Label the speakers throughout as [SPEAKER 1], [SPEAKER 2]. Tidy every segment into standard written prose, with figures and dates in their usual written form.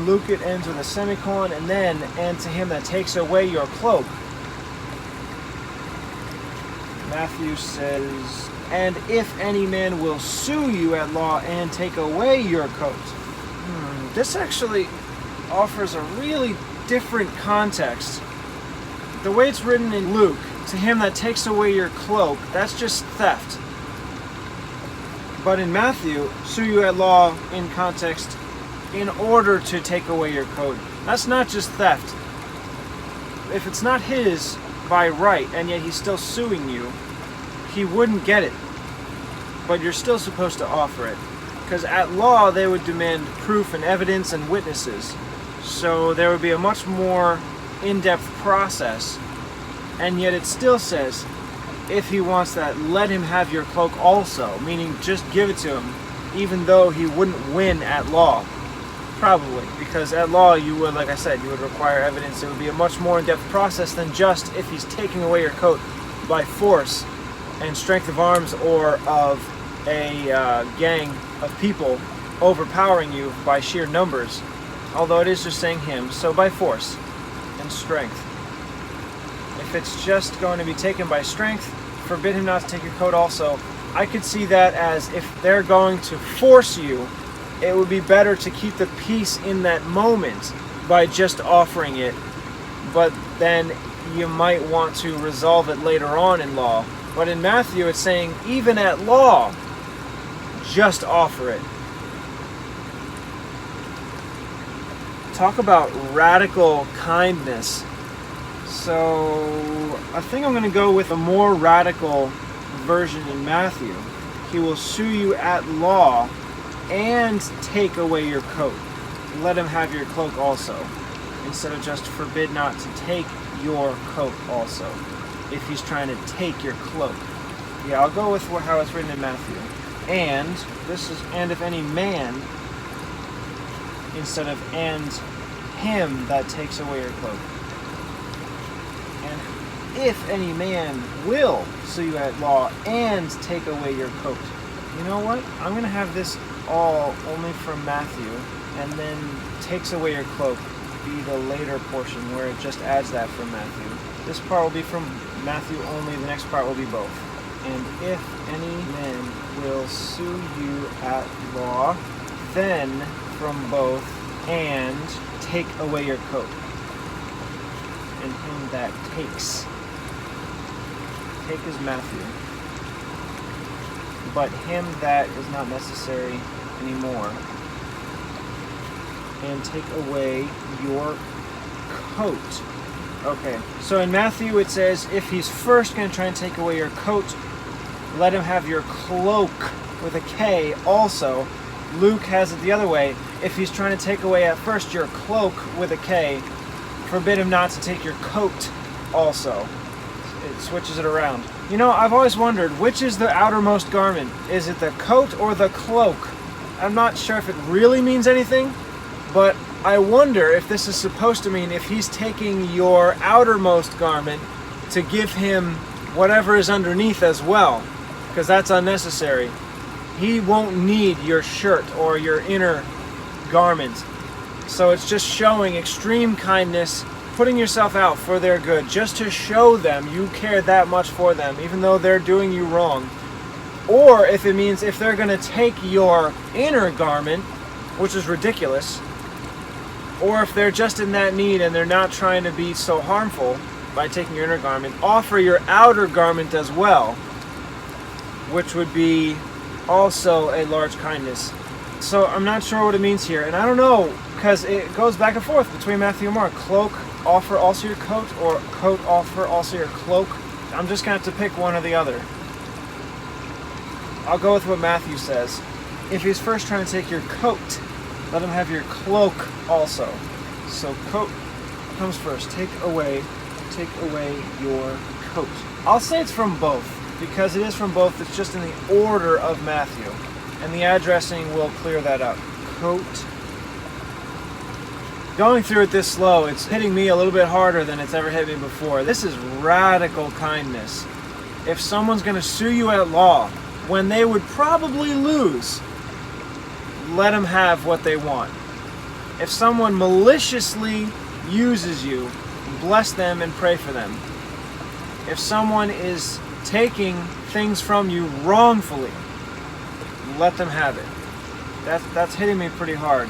[SPEAKER 1] in Luke it ends with a semicolon, and then, and to him that takes away your cloak. Matthew says, and if any man will sue you at law and take away your coat. This actually offers a really different context. The way it's written in Luke, to him that takes away your cloak, that's just theft. But in Matthew, sue you at law in context, in order to take away your coat. That's not just theft. If it's not his by right, and yet he's still suing you, he wouldn't get it. But you're still supposed to offer it. Because at law, they would demand proof and evidence and witnesses. So there would be a much more in-depth process. And yet it still says, if he wants that, let him have your cloak also. Meaning, just give it to him, even though he wouldn't win at law. Probably. Because at law, you would, like I said, you would require evidence. It would be a much more in-depth process than just if he's taking away your coat by force and strength of arms, or of a gang of people overpowering you by sheer numbers. Although it is just saying him, so by force and strength. If it's just going to be taken by strength, forbid him not to take your coat also. I could see that as if they're going to force you, it would be better to keep the peace in that moment by just offering it. But then you might want to resolve it later on in law. But in Matthew, it's saying, even at law, just offer it. Talk about radical kindness. So, I think I'm going to go with a more radical version in Matthew. He will sue you at law and take away your coat. Let him have your cloak also. Instead of just forbid not to take your coat also. If he's trying to take your cloak. Yeah, I'll go with how it's written in Matthew. And this is, and if any man, instead of and him that takes away your cloak. And if any man will sue you at law and take away your coat. You know what? I'm going to have this all only from Matthew, and then takes away your cloak be the later portion where it just adds that from Matthew. This part will be from Matthew only, the next part will be both. And if any man will sue you at law, then from both, and take away your coat. And him that takes. Take is Matthew. But him that is not necessary anymore. And take away your coat. Okay, so in Matthew it says, if he's first going to try and take away your coat, let him have your cloak with a K also. Luke has it the other way. If he's trying to take away at first your cloak with a K, forbid him not to take your coat also. It switches it around. You know, I've always wondered, which is the outermost garment? Is it the coat or the cloak? I'm not sure if it really means anything, but I wonder if this is supposed to mean if he's taking your outermost garment to give him whatever is underneath as well, because that's unnecessary. He won't need your shirt or your inner garment. So it's just showing extreme kindness, putting yourself out for their good, just to show them you care that much for them, even though they're doing you wrong. Or if it means if they're going to take your inner garment, which is ridiculous, or if they're just in that need and they're not trying to be so harmful by taking your inner garment, offer your outer garment as well, which would be also a large kindness. So I'm not sure what it means here, and I don't know, because it goes back and forth between Matthew and Mark. Cloak, offer also your coat, or coat, offer also your cloak. I'm just going to have to pick one or the other. I'll go with what Matthew says. If he's first trying to take your coat, let him have your cloak also. So coat comes first. Take away your coat. I'll say it's from both, because it is from both. It's just in the order of Matthew. And the addressing will clear that up. Coat. Going through it this slow, it's hitting me a little bit harder than it's ever hit me before. This is radical kindness. If someone's going to sue you at law, when they would probably lose, let them have what they want. if someone maliciously uses you, bless them and pray for them. If someone is taking things from you wrongfully, let them have it. That's hitting me pretty hard.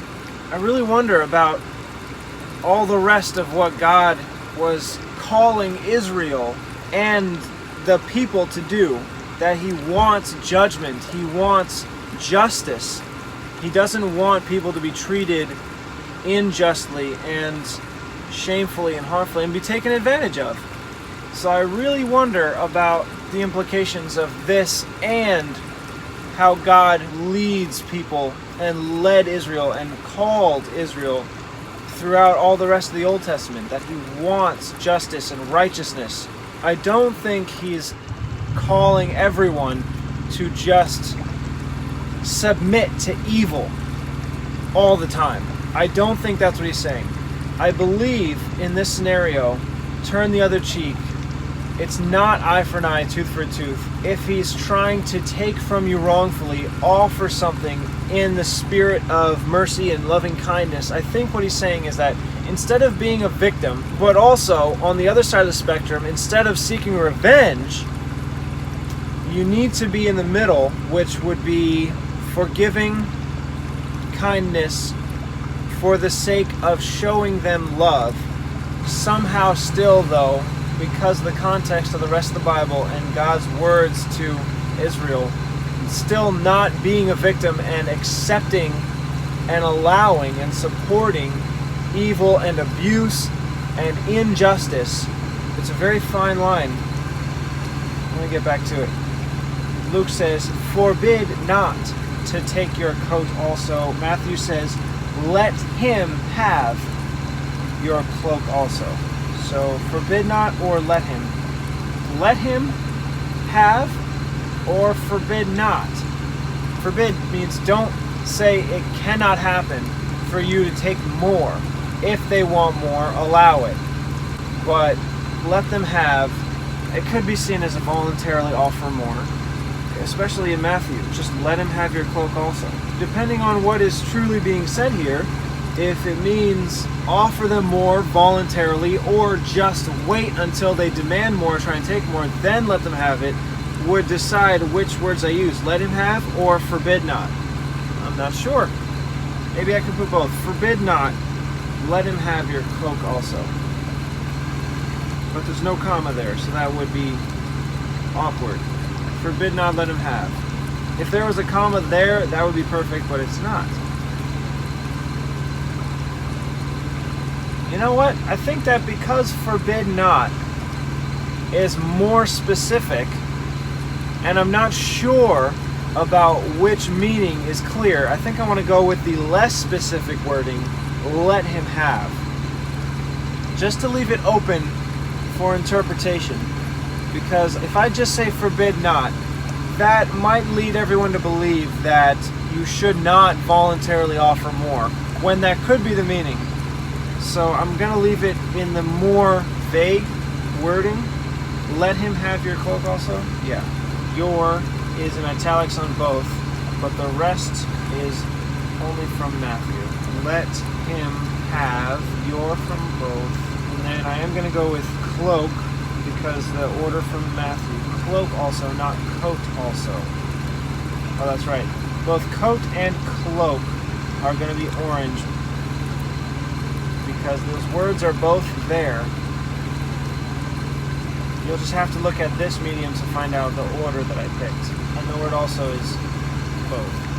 [SPEAKER 1] I really wonder about all the rest of what God was calling Israel and the people to do. That He wants judgment. He wants justice. He doesn't want people to be treated unjustly and shamefully and harmfully and be taken advantage of. So I really wonder about the implications of this and how God leads people and led Israel and called Israel throughout all the rest of the Old Testament, that He wants justice and righteousness. I don't think He's calling everyone to just submit to evil all the time. I don't think that's what He's saying. I believe in this scenario, turn the other cheek. It's not eye for an eye, tooth for a tooth. If He's trying to take from you wrongfully, offer something in the spirit of mercy and loving kindness. I think what He's saying is that instead of being a victim, but also on the other side of the spectrum, instead of seeking revenge, you need to be in the middle, which would be forgiving kindness for the sake of showing them love. Somehow still, though, because of the context of the rest of the Bible and God's words to Israel, still not being a victim and accepting and allowing and supporting evil and abuse and injustice. It's a very fine line. Let me get back to it. Luke says, forbid not to take your coat also. Matthew says, let him have your cloak also. So forbid not or let him. Let him have or forbid not. Forbid means don't say it cannot happen for you to take more. If they want more, allow it. But let them have. It could be seen as a voluntarily offer more, especially in Matthew. Just let him have your cloak also. Depending on what is truly being said here, if it means offer them more voluntarily or just wait until they demand more, try and take more, then let them have it, would decide which words I use. Let him have or forbid not. I'm not sure. Maybe I could put both. Forbid not, let him have your cloak also. But there's no comma there, so that would be awkward. Forbid not, let him have. If there was a comma there, that would be perfect, but it's not. You know what? I think that because forbid not is more specific, and I'm not sure about which meaning is clear, I think I want to go with the less specific wording, let him have. Just to leave it open for interpretation. Because if I just say forbid not, that might lead everyone to believe that you should not voluntarily offer more, when that could be the meaning. So I'm going to leave it in the more vague wording. Let him have your cloak also? Yeah. Your is in italics on both, but the rest is only from Matthew. Let him have your from both. And then I am going to go with cloak, because the order from Matthew. Cloak also, not coat also. Oh, that's right. Both coat and cloak are going to be orange, because those words are both there. You'll just have to look at this medium to find out the order that I picked. And the word also is both.